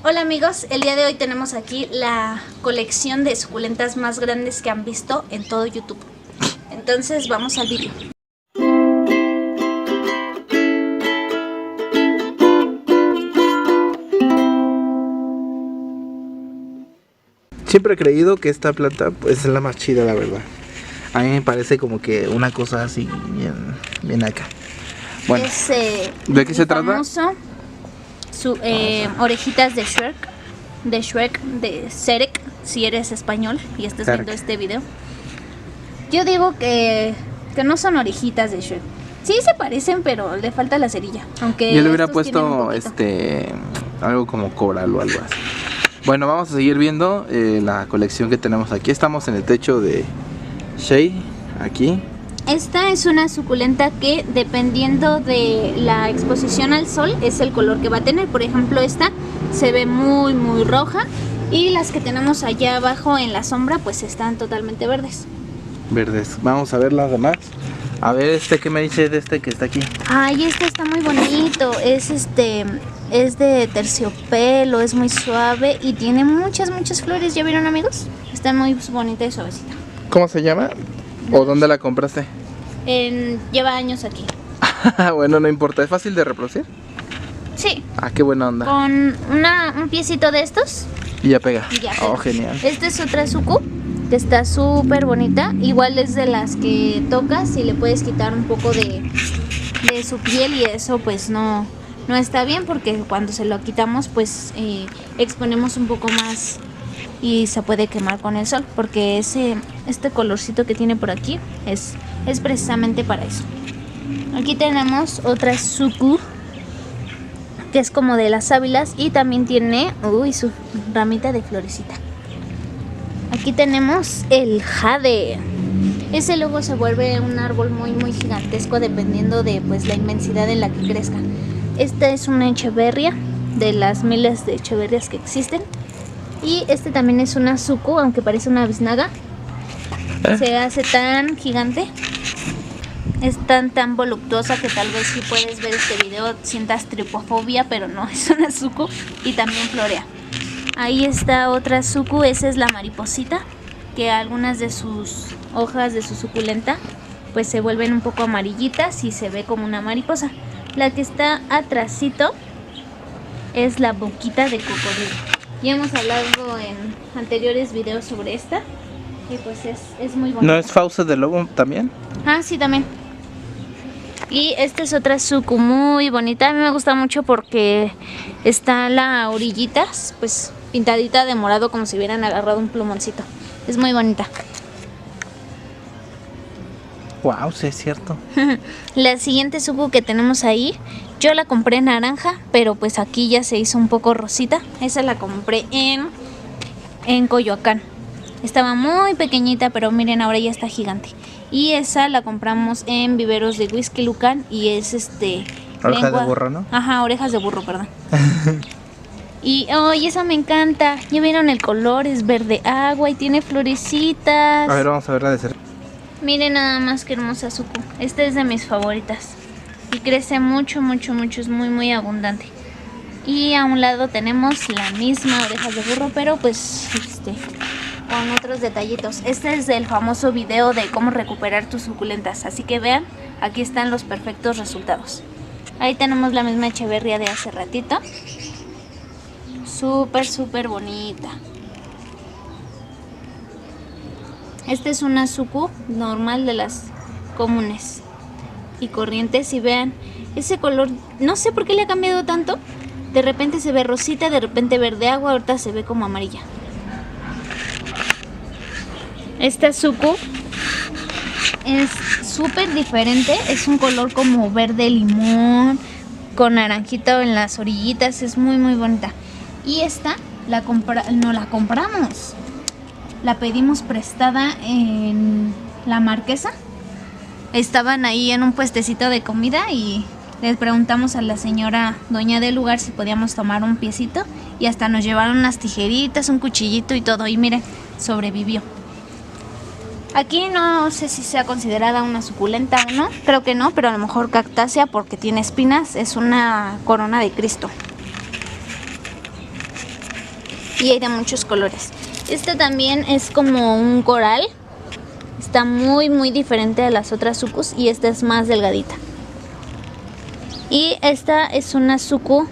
Hola amigos, el día de hoy tenemos aquí la colección de suculentas más grandes que han visto en todo YouTube. Entonces vamos al vídeo. Siempre he creído que esta planta pues, es la más chida, la verdad. A mí me parece como que una cosa así bien acá. Bueno, Es, ¿de qué se trata? Famoso, orejitas de Shrek, de Shrek, si eres español y estás viendo este video. Yo digo que no son orejitas de Shrek. Sí se parecen, pero le falta la cerilla. Aunque yo le hubiera puesto algo como coral o algo así. Bueno, vamos a seguir viendo la colección que tenemos aquí. Estamos en el techo de Shea, aquí. Esta es una suculenta que dependiendo de la exposición al sol es el color que va a tener. Por ejemplo, esta se ve muy roja y las que tenemos allá abajo en la sombra pues están totalmente verdes. Verdes. Vamos a ver las demás. A ver, ¿qué me dice de este que está aquí? Ay, este está muy bonito. Es de terciopelo, es muy suave y tiene muchas flores. ¿Ya vieron, amigos? Está muy bonita y suavecita. ¿Cómo se llama? ¿O dónde la compraste? Lleva años aquí. Bueno, no importa. ¿Es fácil de reproducir? Sí. Ah, qué buena onda. Con un piecito de estos. Y ya pega. Y ya Oh, pega. genial. Esta es otra suku, que está súper bonita. Igual es de las que tocas y le puedes quitar un poco de su piel y eso pues no está bien, porque cuando se lo quitamos pues exponemos un poco más y se puede quemar con el sol, porque este colorcito que tiene por aquí es precisamente para eso. Aquí tenemos otra suku que es como de las sábilas y también tiene su ramita de florecita. Aquí tenemos el jade. Ese luego se vuelve un árbol muy gigantesco dependiendo de pues la inmensidad en la que crezca. Esta es una echeverria, de las miles de echeverrias que existen. Y este también es una suku, aunque parece una biznaga. Se hace tan gigante, es tan voluptuosa que tal vez si puedes ver este video sientas tripofobia, pero no, es una suku y también florea. Ahí está otra suku, esa es la mariposita, que algunas de sus hojas de su suculenta pues se vuelven un poco amarillitas y se ve como una mariposa. La que está atrásito es la boquita de cocodrilo. Ya hemos hablado en anteriores videos sobre esta y pues es muy bonita. ¿No es fauce de lobo también? Ah, sí, también. Y esta es otra suku muy bonita. A mí me gusta mucho porque está la orillita pues pintadita de morado, como si hubieran agarrado un plumoncito. Es muy bonita. Wow, sí es cierto. La siguiente suku que tenemos ahí, yo la compré naranja, pero pues aquí ya se hizo un poco rosita. Esa la compré en Coyoacán. Estaba muy pequeñita, pero miren, ahora ya está gigante. Y esa la compramos en Viveros de Whisky Lucan y es Orejas de burro, ¿no? Ajá, orejas de burro, perdón. Y esa me encanta. Ya vieron el color, es verde agua y tiene florecitas. A ver, vamos a verla de cerca. Miren nada más que hermosa suku. Esta es de mis favoritas. Y crece mucho, es muy abundante. Y a un lado tenemos la misma orejas de burro, pero pues con otros detallitos. Este es del famoso video de cómo recuperar tus suculentas. Así que vean, aquí están los perfectos resultados. Ahí tenemos la misma echeverria de hace ratito. Súper bonita. Esta es una suku normal de las comunes y corrientes. Y vean, ese color, no sé por qué le ha cambiado tanto. De repente se ve rosita, de repente verde agua, ahorita se ve como amarilla. Esta suku es súper diferente, es un color como verde limón, con naranjita en las orillitas, es muy bonita. Y esta no la compramos, la pedimos prestada en La Marquesa. Estaban ahí en un puestecito de comida y les preguntamos a la señora dueña del lugar si podíamos tomar un piecito y hasta nos llevaron unas tijeritas, un cuchillito y todo, y miren, sobrevivió. Aquí no sé si sea considerada una suculenta o no, creo que no, pero a lo mejor cactácea porque tiene espinas, es una corona de Cristo. y hay de muchos colores. Este también es como un coral. Está muy muy diferente a las otras sucus y esta es más delgadita. Y esta es una sucu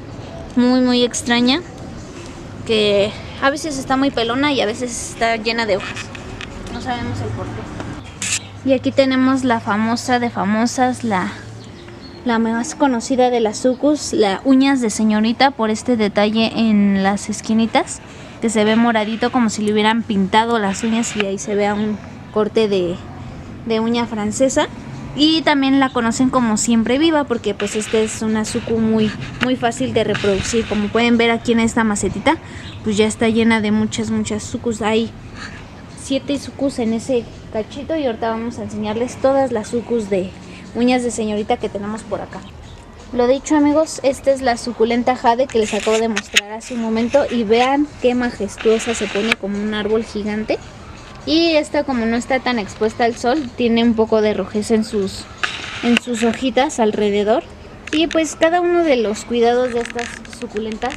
muy muy extraña, que a veces está muy pelona y a veces está llena de hojas. No sabemos el por qué. Y aquí tenemos la famosa de famosas, la más conocida de las sucus, la uñas de señorita, por este detalle en las esquinitas, que se ve moradito como si le hubieran pintado las uñas y ahí se vea un corte de uña francesa. Y también la conocen como siempre viva porque pues esta es una sucu muy fácil de reproducir. Como pueden ver aquí en esta macetita, pues ya está llena de muchas sucus. Hay 7 sucus en ese cachito y ahorita vamos a enseñarles todas las sucus de uñas de señorita que tenemos por acá. Lo dicho, amigos, esta es la suculenta jade que les acabo de mostrar hace un momento y vean qué majestuosa se pone, como un árbol gigante. Y esta, como no está tan expuesta al sol, tiene un poco de rojez en sus hojitas alrededor. Y pues cada uno de los cuidados de estas suculentas,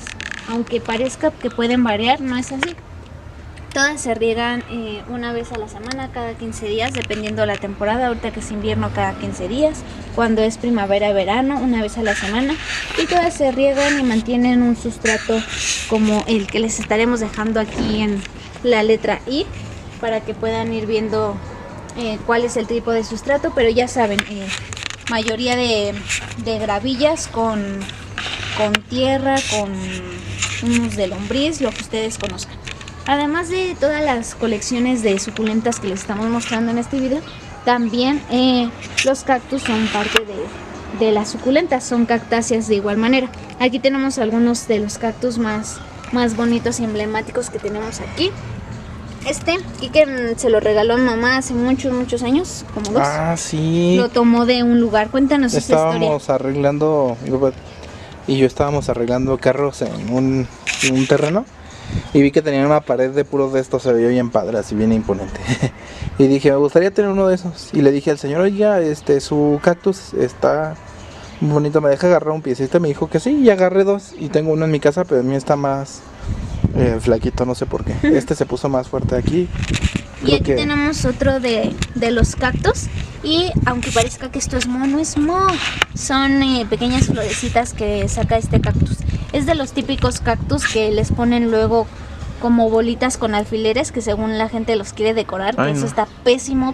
aunque parezca que pueden variar, no es así. Todas se riegan una vez a la semana, cada 15 días, dependiendo de la temporada. Ahorita que es invierno, cada 15 días. Cuando es primavera, verano, una vez a la semana. Y todas se riegan y mantienen un sustrato como el que les estaremos dejando aquí en la letra I, para que puedan ir viendo cuál es el tipo de sustrato. Pero ya saben, mayoría de gravillas con tierra, con humus de lombriz, lo que ustedes conozcan. Además de todas las colecciones de suculentas que les estamos mostrando en este video, también los cactus son parte de las suculentas, son cactáceas de igual manera. Aquí tenemos algunos de los cactus más bonitos y emblemáticos que tenemos aquí. Kike se lo regaló a mamá hace muchos años, como 2. Ah, sí. Lo tomó de un lugar. Cuéntanos esta historia. Estábamos arreglando, mi papá y yo estábamos arreglando carros en un terreno. Y vi que tenían una pared de puros de estos, se veía bien padre, así bien imponente. Y dije, me gustaría tener uno de esos. Y le dije al señor, oiga, su cactus está muy bonito, ¿me deja agarrar un piecito? Me dijo que sí, y agarré 2. Y tengo uno en mi casa, pero el mío está más flaquito, no sé por qué. Este se puso más fuerte aquí. Y aquí tenemos otro de los cactus. Y aunque parezca que esto es moho, no es moho. Son pequeñas florecitas que saca este cactus. Es de los típicos cactus que les ponen luego como bolitas con alfileres, que según la gente los quiere decorar. Ay, eso no. está pésimo.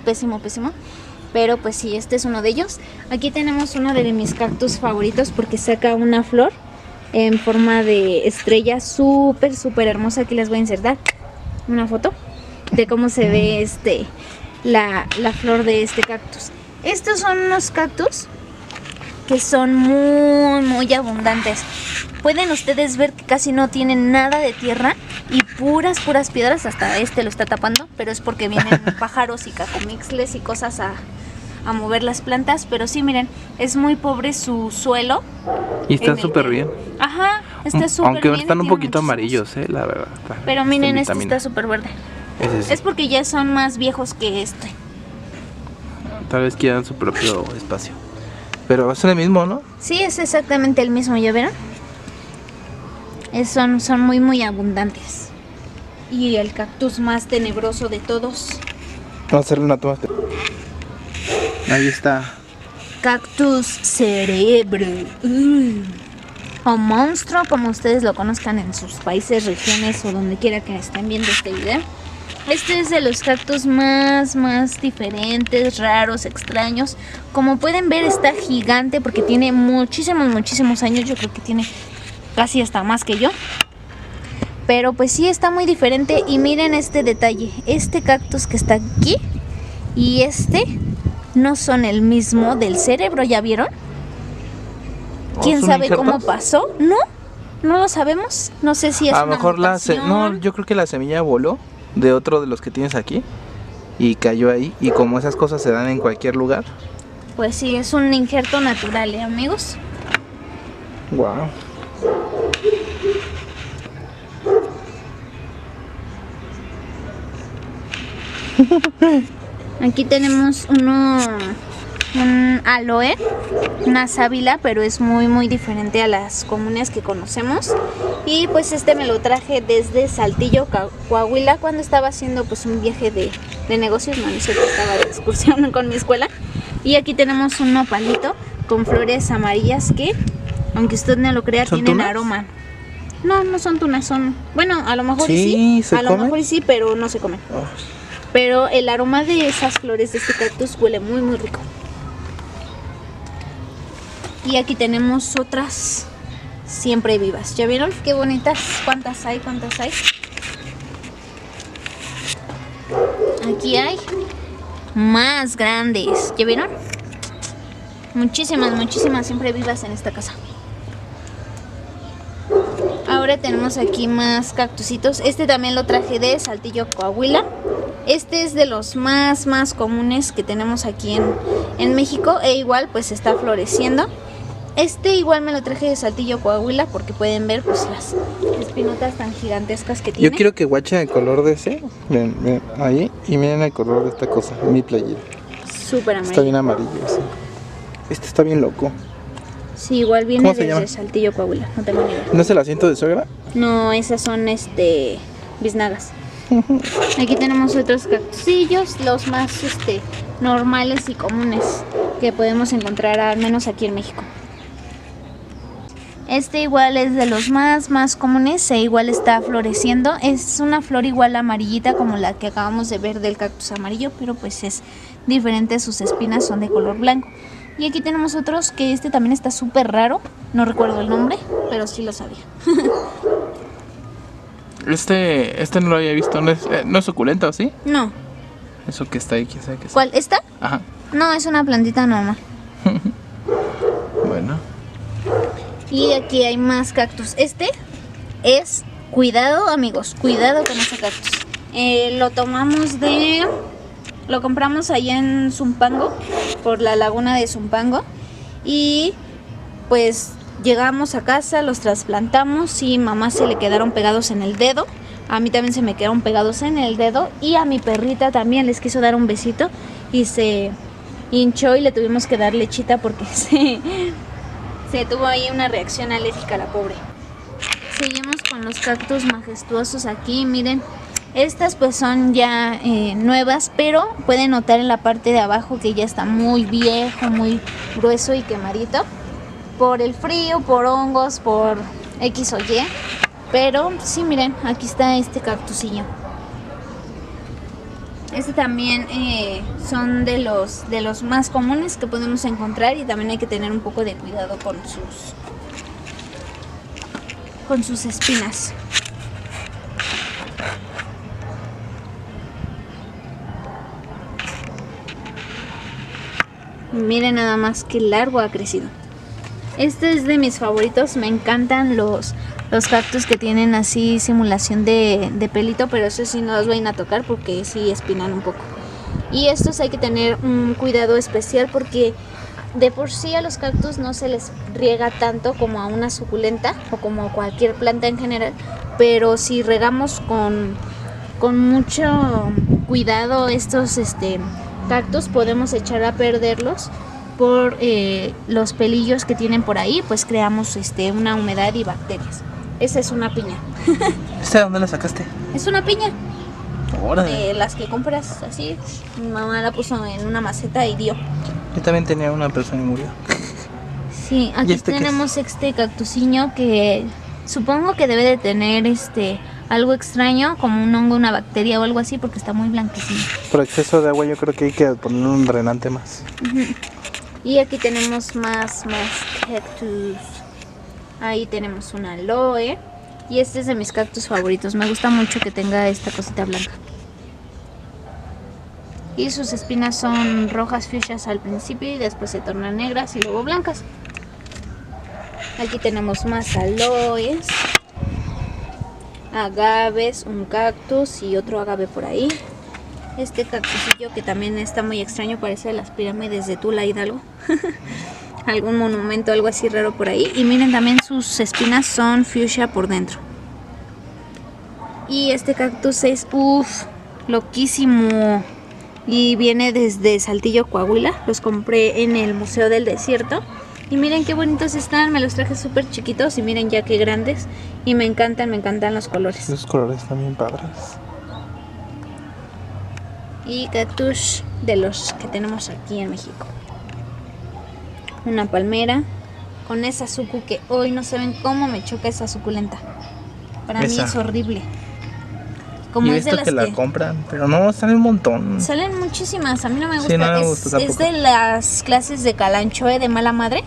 Pero pues sí, este es uno de ellos. Aquí tenemos uno de mis cactus favoritos porque saca una flor en forma de estrella súper hermosa. Aquí les voy a insertar una foto de cómo se ve la flor de este cactus. Estos son unos cactus que son muy abundantes. Pueden ustedes ver que casi no tienen nada de tierra y puras piedras. Hasta lo está tapando, pero es porque vienen pájaros y cacomixles y cosas a mover las plantas. Pero sí, miren, es muy pobre su suelo. Y están súper bien. Ajá, está súper bien. Aunque están un poquito amarillos, la verdad. Pero miren, este está súper verde. Ese sí. Es porque ya son más viejos que este. Tal vez quieran su propio espacio. Pero es el mismo, ¿no? Sí, es exactamente el mismo, ¿ya vieron? Son muy abundantes. Y el cactus más tenebroso de todos. Vamos a hacerle una toma. Ahí está. Cactus cerebro. O monstruo, como ustedes lo conozcan en sus países, regiones o donde quiera que estén viendo este video. Este es de los cactus más diferentes, raros, extraños. Como pueden ver, está gigante porque tiene muchísimos años. Yo creo que tiene casi hasta más que yo. Pero pues sí, está muy diferente. Y miren este detalle. Este cactus que está aquí y no son el mismo del cerebro, ¿ya vieron? ¿Quién sabe cómo pasó? No lo sabemos. No sé si es a lo una mejor mutación. yo creo que la semilla voló de otro de los que tienes aquí y cayó ahí, y como esas cosas se dan en cualquier lugar. Pues sí, es un injerto natural, amigos. Wow. Aquí tenemos uno un aloe, una sábila, pero es muy diferente a las comunes que conocemos. Y pues este me lo traje desde Saltillo, Coahuila, cuando estaba haciendo pues un viaje de negocios, no sé, estaba de excursión con mi escuela. Y aquí tenemos un nopalito con flores amarillas que, aunque usted no lo crea, tienen tunas? aroma. No, no son tunas, son... Bueno, a lo mejor Sí, sí, ¿se a lo comen? mejor y sí, pero no se comen. Oh, Pero el aroma de esas flores de este cactus huele muy rico. Y aquí tenemos otras siempre vivas. ¿Ya vieron qué bonitas? ¿Cuántas hay? ¿Cuántas hay? Aquí hay más grandes. ¿Ya vieron? Muchísimas siempre vivas en esta casa. Ahora tenemos aquí más cactusitos. Este también lo traje de Saltillo, Coahuila. Este es de los más comunes que tenemos aquí en México. E igual pues está floreciendo. Este igual me lo traje de Saltillo, Coahuila, porque pueden ver pues las espinotas tan gigantescas que tiene. yo quiero que guachen el color de ese. Miren, ahí. Y miren el color de esta cosa. Mi playera. Súper amarillo. Está bien amarillo. Sí. Este está bien loco. Sí, igual viene ¿Cómo se desde llama? Saltillo, Coahuila. No tengo ni idea. ¿No es el asiento de suegra? No, esas son biznagas. Aquí tenemos otros cactusillos, los más normales y comunes que podemos encontrar al menos aquí en México. Este igual es de los más comunes e igual está floreciendo. Es una flor igual amarillita como la que acabamos de ver del cactus amarillo, pero pues es diferente, sus espinas son de color blanco. Y aquí tenemos otros que este también está súper raro, no recuerdo el nombre, pero sí lo sabía. Este no lo había visto, no es suculenta, ¿o sí? No, Eso que está ahí, quién sabe qué es. ¿cuál? ¿Esta? Ajá, No, es una plantita normal. bueno. Y aquí hay más cactus. Este es, cuidado amigos, cuidado con ese cactus. Lo compramos allá en Zumpango, por la laguna de Zumpango. Y pues llegamos a casa, los trasplantamos y mamá se le quedaron pegados en el dedo. A mí también se me quedaron pegados en el dedo. Y a mi perrita también les quiso dar un besito y se hinchó y le tuvimos que dar lechita porque se tuvo ahí una reacción alérgica la pobre. Seguimos con los cactus majestuosos aquí, miren. Estas pues son ya nuevas, pero pueden notar en la parte de abajo que ya está muy viejo, muy grueso y quemadito. Por el frío, por hongos, por X o Y. Pero sí, miren, aquí está este cactusillo. Este también son de los más comunes que podemos encontrar y también hay que tener un poco de cuidado con sus espinas. Miren nada más qué largo ha crecido. Este es de mis favoritos, me encantan los cactus que tienen así simulación de pelito, pero eso sí no los vayan a tocar porque sí espinan un poco. Y estos hay que tener un cuidado especial porque de por sí a los cactus no se les riega tanto como a una suculenta o como cualquier planta en general, pero si regamos con mucho cuidado estos cactus podemos echar a perderlos por los pelillos que tienen por ahí, pues creamos una humedad y bacterias. Esa es una piña. ¿Esta de dónde la sacaste? Es una piña. Órale. De las que compras así. Mi mamá la puso en una maceta y dio. Yo también tenía una persona y murió. Sí, ¿Y aquí este qué tenemos este cactusiño que supongo que debe de tener algo extraño, como un hongo, una bacteria o algo así, porque está muy blanquecino. Por exceso de agua yo creo que hay que poner un drenante más. Y aquí tenemos más cactus. Ahí tenemos un aloe. Y este es de mis cactus favoritos. Me gusta mucho que tenga esta cosita blanca. Y sus espinas son rojas fuchsias al principio y después se tornan negras y luego blancas. Aquí tenemos más aloes, agaves, un cactus y otro agave por ahí. Este cactusillo que también está muy extraño, parece de las pirámides de Tula Hidalgo. Algún monumento, algo así raro por ahí. Y miren, también sus espinas son fuchsia por dentro. Y este cactus es, loquísimo. y viene desde Saltillo, Coahuila. Los compré en el Museo del Desierto. Y miren qué bonitos están, me los traje súper chiquitos y miren ya qué grandes. Y me encantan los colores. Los colores están bien padres. Y cactus de los que tenemos aquí en México. Una palmera con esa sucu que hoy no saben cómo me choca esa suculenta. Para mí es horrible. Como y he es de visto las que la compran, pero no, salen un montón. Salen muchísimas, a mí no me gusta. Sí, no me gusta es tampoco. de las clases de Calanchoe de mala madre,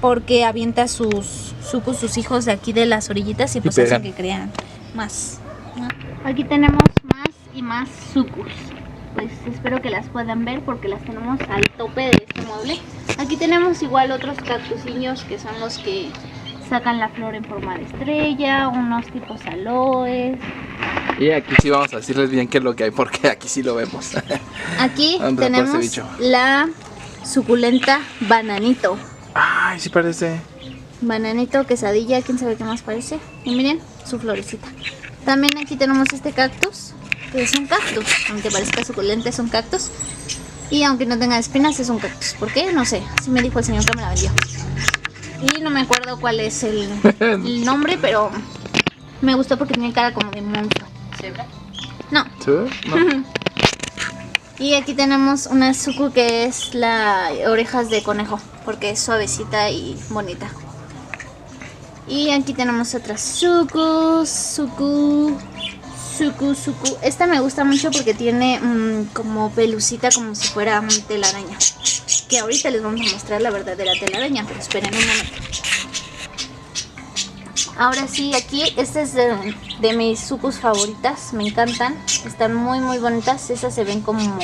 porque avienta sus sucus, sus hijos de aquí de las orillitas y pues pegan. hacen que crean más. Aquí tenemos más y más sucus. Pues espero que las puedan ver porque las tenemos al tope de este mueble. Aquí tenemos igual otros cactusiños que son los que sacan la flor en forma de estrella, unos tipos aloes. Y aquí sí vamos a decirles bien qué es lo que hay, porque aquí sí lo vemos. Aquí ¿Dónde está tenemos ese bicho? la suculenta bananito. Ay, sí parece. Bananito, quesadilla, quién sabe qué más parece. Y miren su florecita. También aquí tenemos este cactus, que es un cactus, aunque parezca suculenta es un cactus. Y aunque no tenga espinas es un cactus. ¿Por qué? No sé, así me dijo el señor que me la vendió. Y no me acuerdo cuál es el nombre, pero me gustó porque tiene cara como de monstruo. ¿Cebra? No. ¿Sí? No. Y aquí tenemos una suku que es la orejas de conejo, porque es suavecita y bonita. Y aquí tenemos otras suku. Esta me gusta mucho porque tiene como pelucita, como si fuera un telaraña. Que ahorita les vamos a mostrar la verdadera telaraña, pero esperen un momento. Ahora sí, aquí esta es de mis sucus favoritas, me encantan, están muy muy bonitas, esas se ven como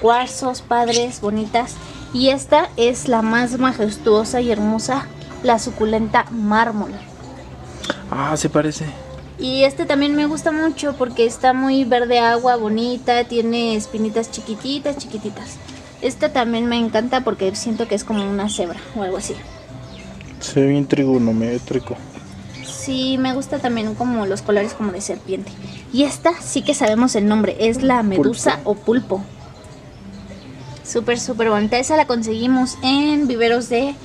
cuarzos, padres, bonitas. Y esta es la más majestuosa y hermosa, la suculenta mármol. Ah, sí parece. Y este también me gusta mucho porque está muy verde agua, bonita, tiene espinitas chiquititas. Esta también me encanta porque siento que es como una cebra o algo así. Se ve bien trigonométrico. Sí, me gusta también como los colores como de serpiente. Y esta sí que sabemos el nombre, es la medusa o pulpo. Súper bonita, esa la conseguimos en viveros de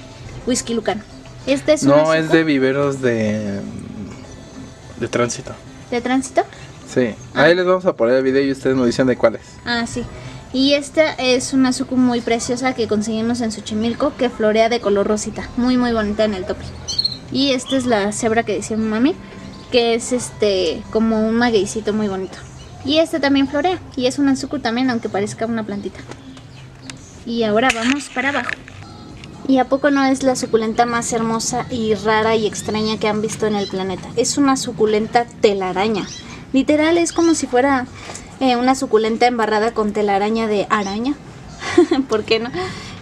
Whisky Lucan. Este es No, una es suku de viveros de tránsito. ¿De tránsito? Sí, ahí les vamos a poner el video y ustedes nos dicen de cuáles. Ah, sí. Y esta es una suku muy preciosa que conseguimos en Xochimilco, que florea de color rosita, muy bonita en el tope. Y esta es la cebra que decía mi mami, que es como un magueycito muy bonito. Y esta también florea, y es una suku también, aunque parezca una plantita. Y ahora vamos para abajo. ¿Y a poco no es la suculenta más hermosa y rara y extraña que han visto en el planeta? Es una suculenta telaraña. Literal es como si fuera una suculenta embarrada con telaraña de araña. ¿Por qué no?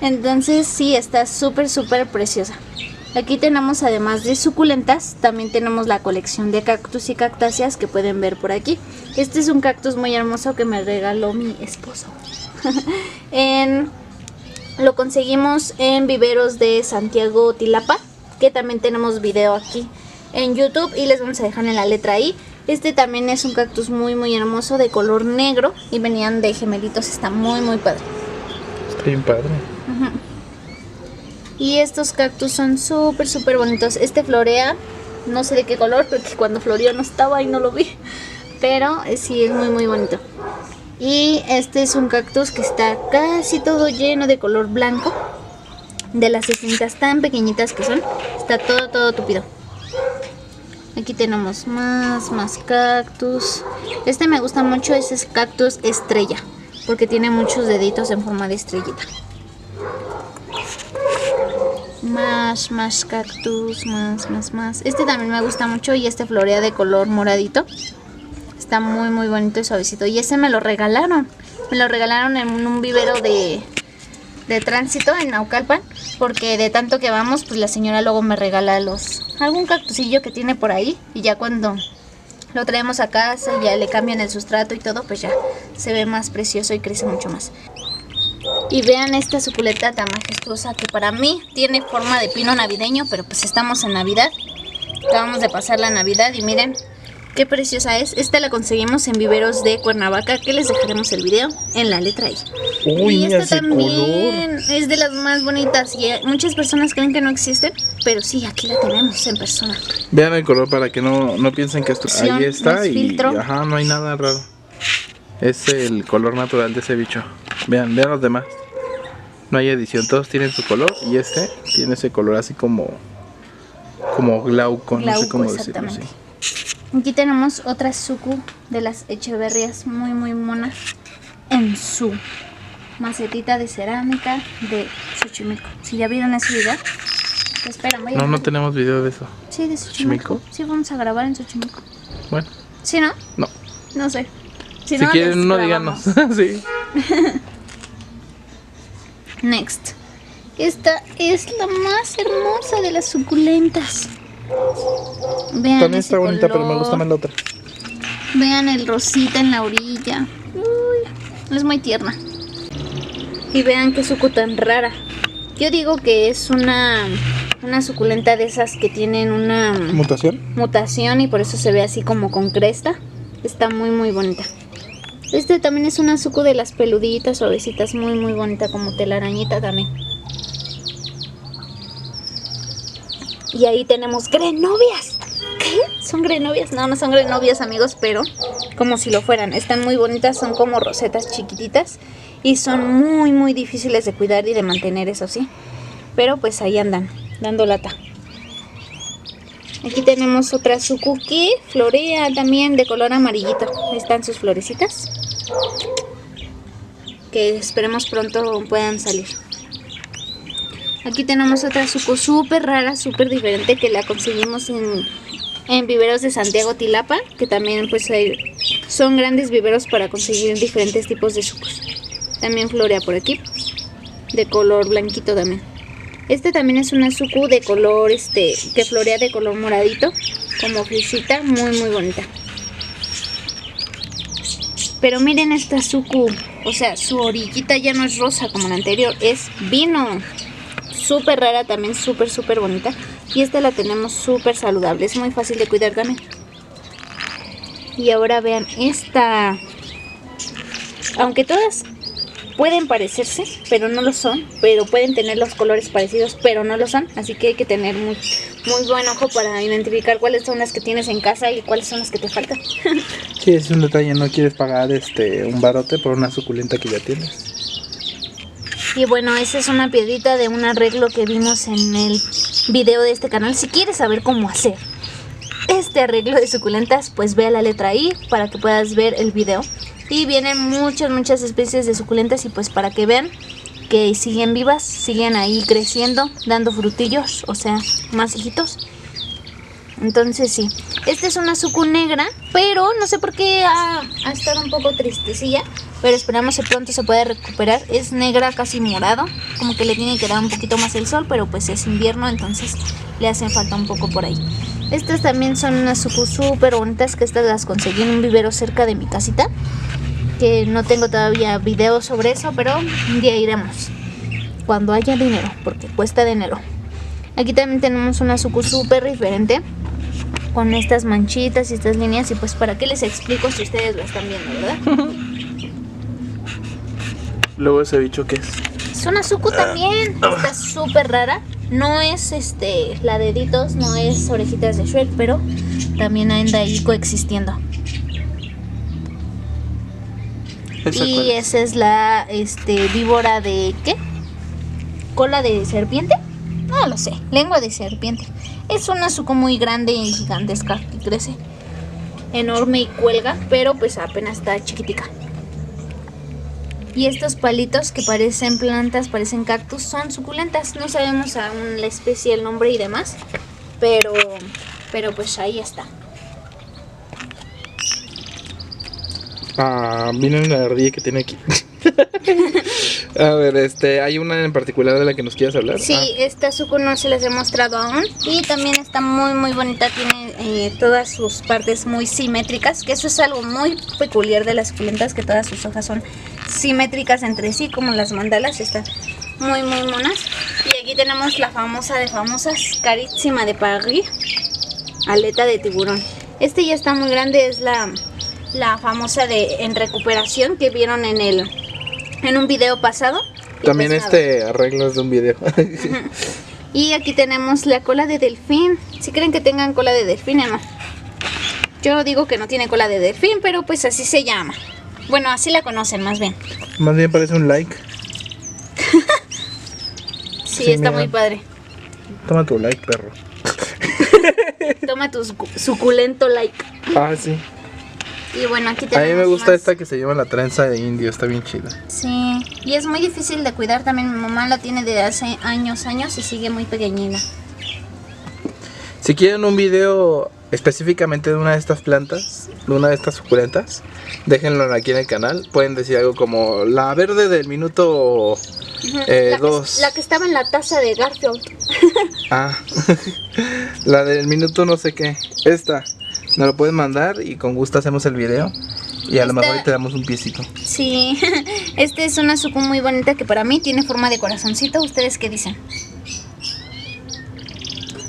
Entonces sí, está súper preciosa. Aquí tenemos, además de suculentas, también tenemos la colección de cactus y cactáceas que pueden ver por aquí. Este es un cactus muy hermoso que me regaló mi esposo. Lo conseguimos en viveros de Santiago Tilapa, que también tenemos video aquí en YouTube y les vamos a dejar en la letra ahí. Este también es un cactus muy hermoso de color negro y venían de gemelitos, está muy padre. Está bien padre. Y estos cactus son súper bonitos. Este florea, no sé de qué color, porque cuando floreó no estaba y no lo vi, pero sí es muy bonito. Y este es un cactus que está casi todo lleno de color blanco, de las esquinitas tan pequeñitas que son, está todo tupido. Aquí tenemos más cactus. Este me gusta mucho, ese es cactus estrella, porque tiene muchos deditos en forma de estrellita. Más cactus, más. Este también me gusta mucho y este florea de color moradito. Está muy bonito y suavecito. Y ese me lo regalaron. Me lo regalaron en un vivero de tránsito en Naucalpan. Porque de tanto que vamos, pues la señora luego me regala algún cactusillo que tiene por ahí. Y ya cuando lo traemos a casa y ya le cambian el sustrato y todo, pues ya se ve más precioso y crece mucho más. Y vean esta suculenta tan majestuosa que para mí tiene forma de pino navideño. Pero pues estamos en Navidad. Acabamos de pasar la Navidad y miren Qué preciosa es. Esta la conseguimos en viveros de Cuernavaca, que les dejaremos el video en la letra I. Uy, y mira esta ese también color. es de las más bonitas y muchas personas creen que no existen, pero sí, aquí la tenemos en persona. Vean el color para que no piensen que esto... Ahí No está es y... filtro. Ajá, no hay nada raro. Es el color natural de ese bicho. Vean los demás. No hay edición, todos tienen su color y este tiene ese color así como glauco, no sé Glauco, cómo decirlo así. exactamente. Aquí tenemos otra suku de las Echeverrías, muy muy mona, en su macetita de cerámica de Xochimilco. Si ya vieron ese video, esperan, voy a No tenemos video de eso. Sí, de Xochimilco. ¿Xochimilco? Sí, vamos a grabar en Xochimilco. Bueno, ¿Sí, no? no. No sé. Si no, quieren, les no grabamos. díganos. Sí. Next. Esta es la más hermosa de las suculentas. Vean También ese está bonita, pero me color. gusta más la otra. Vean el rosita en la orilla. Uy, es muy tierna. Y vean qué sucu tan rara. Yo digo que es una suculenta de esas que tienen una ¿Mutación? y por eso se ve así como con cresta. Está muy muy bonita. Este también es una sucu de las peluditas suavecitas, muy muy bonita, como telarañita también. Y ahí tenemos grenovias. ¿Qué? ¿Son grenovias? No, no son grenovias, amigos, pero como si lo fueran. Están muy bonitas, son como rosetas chiquititas y son muy muy difíciles de cuidar y de mantener, eso sí. Pero pues ahí andan, dando lata. Aquí tenemos otra suku que florea también de color amarillito. Ahí están sus florecitas, que esperemos pronto puedan salir. Aquí tenemos otra suku súper rara, súper diferente, que la conseguimos en viveros de Santiago Tilapa, que también pues son grandes viveros para conseguir diferentes tipos de sucos. También florea por aquí, de color blanquito también. Este también es una suku de color, que florea de color moradito, como frisita, muy muy bonita. Pero miren esta suku, o sea, su orillita ya no es rosa como la anterior, es vino. Súper rara también, súper súper bonita. Y esta la tenemos súper saludable, es muy fácil de cuidar también. Y ahora vean esta. Aunque todas pueden parecerse, pero no lo son. Pero pueden tener los colores parecidos, pero no lo son. Así que hay que tener muy buen ojo para identificar cuáles son las que tienes en casa y cuáles son las que te faltan. Sí, es un detalle, no quieres pagar un barote por una suculenta que ya tienes. Y bueno, esa es una piedrita de un arreglo que vimos en el video de este canal. Si quieres saber cómo hacer este arreglo de suculentas, pues ve a la letra I para que puedas ver el video. Y vienen muchas especies de suculentas y pues para que vean que siguen vivas, siguen ahí creciendo, dando frutillos, o sea, más hijitos. Entonces sí, esta es una suku negra, pero no sé por qué ha estado un poco tristecilla, pero esperamos que pronto se pueda recuperar. Es negra casi morado, como que le tiene que dar un poquito más el sol, pero pues es invierno, entonces le hacen falta un poco por ahí. Estas también son unas suku súper bonitas, que estas las conseguí en un vivero cerca de mi casita, que no tengo todavía video sobre eso, pero un día iremos cuando haya dinero, porque cuesta dinero. Aquí también tenemos una suku súper diferente, con estas manchitas y estas líneas, y pues para qué les explico si ustedes lo están viendo, ¿verdad? Luego ese bicho, ¿qué es? Es una suku también, está súper rara. No es la deditos, no es orejitas de Shrek, pero también anda ahí coexistiendo. Y esa es la víbora de ¿qué? ¿Cola de serpiente? No lo sé, lengua de serpiente. Es una suku muy grande y gigantesca que crece enorme y cuelga, pero pues apenas está chiquitica. Y estos palitos que parecen plantas, parecen cactus, son suculentas. No sabemos aún la especie, el nombre y demás, pero pues ahí está. Miren la ardilla que tiene aquí. A ver, hay una en particular de la que nos quieras hablar. Sí, esta suku no se las he mostrado aún. Y también está muy bonita. Tiene todas sus partes muy simétricas, que eso es algo muy peculiar de las suculentas, que todas sus hojas son simétricas entre sí, como las mandalas. Están muy monas. Y aquí tenemos la famosa de famosas, Carissima de Paris, aleta de tiburón. Este ya está muy grande, es la famosa de en recuperación que vieron en un video pasado. Y También pues nada. este arreglo es de un video. Y aquí tenemos la cola de delfín. Si creen que tengan cola de delfín o no. Yo digo que no tiene cola de delfín, pero pues así se llama. Bueno, así la conocen más bien. Más bien parece un like. Sí, Sí, está mira. muy padre. Toma tu like, perro. Toma tu suculento like. Ah, sí. Y bueno, aquí A tenemos mí me gusta más. esta que se llama la trenza de indio, está bien chida. Sí, y es muy difícil de cuidar también. Mi mamá la tiene desde hace años y sigue muy pequeñina. Si quieren un video específicamente de una de estas plantas, de una de estas suculentas, déjenlo aquí en el canal. Pueden decir algo como la verde del minuto La 2. que estaba en la taza de Garfield. Ah, la del minuto no sé qué. Esta, nos lo pueden mandar y con gusto hacemos el video. Y a lo mejor te damos un piecito. Sí, este es una suku muy bonita que para mí tiene forma de corazoncito. ¿Ustedes qué dicen?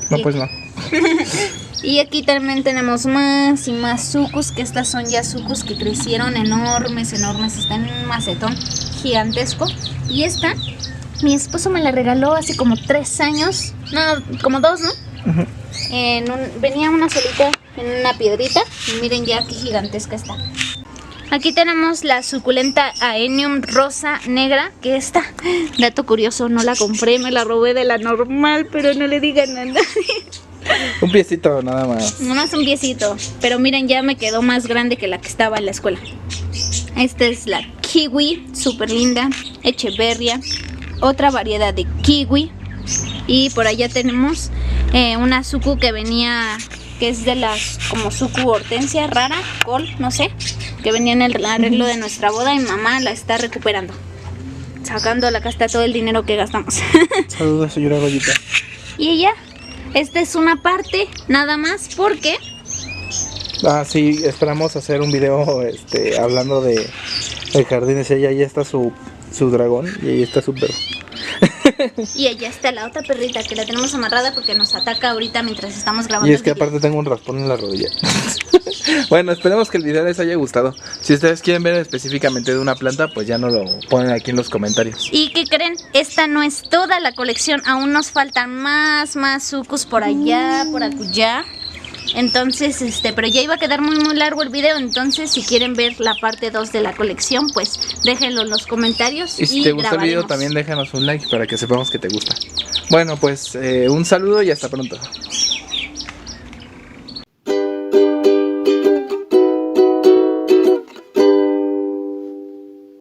No, pues no. Y aquí también tenemos más y más sucus, que estas son ya sucus que crecieron enormes, están en un macetón gigantesco. Y esta, mi esposo me la regaló hace como 3 años, no, como 2, ¿no? Ujú. Venía una solita en una piedrita y miren ya qué gigantesca está. Aquí tenemos la suculenta Aenium rosa negra, que esta, dato curioso, no la compré, me la robé de la normal, pero no le digan a nadie. Un piecito nada más. Nomás un piecito, pero miren, ya me quedó más grande que la que estaba en la escuela. Esta es la kiwi, súper linda, echeverria, otra variedad de kiwi. Y por allá tenemos una suku que venía, que es de las como suku hortensia rara, col, no sé, que venía en el arreglo de nuestra boda y mamá la está recuperando, sacando a la casta todo el dinero que gastamos. Saludos, señora Goyita. Y ya, esta es una parte nada más porque Ah, sí, esperamos hacer un video hablando de el jardín. Ella ya está su dragón y ahí está su perro. y allá está la otra perrita que la tenemos amarrada porque nos ataca ahorita mientras estamos grabando. Y es el que video. aparte tengo un raspón en la rodilla. Bueno, esperemos que el video les haya gustado. Si ustedes quieren ver específicamente de una planta, pues ya nos lo ponen aquí en los comentarios. ¿Y qué creen? Esta no es toda la colección, aún nos faltan más sucus por allá, por acullá. Entonces, pero ya iba a quedar muy largo el video, entonces si quieren ver la parte 2 de la colección, pues déjenlo en los comentarios Y si te gustó el video, también déjanos un like para que sepamos que te gusta. Bueno, pues un saludo y hasta pronto.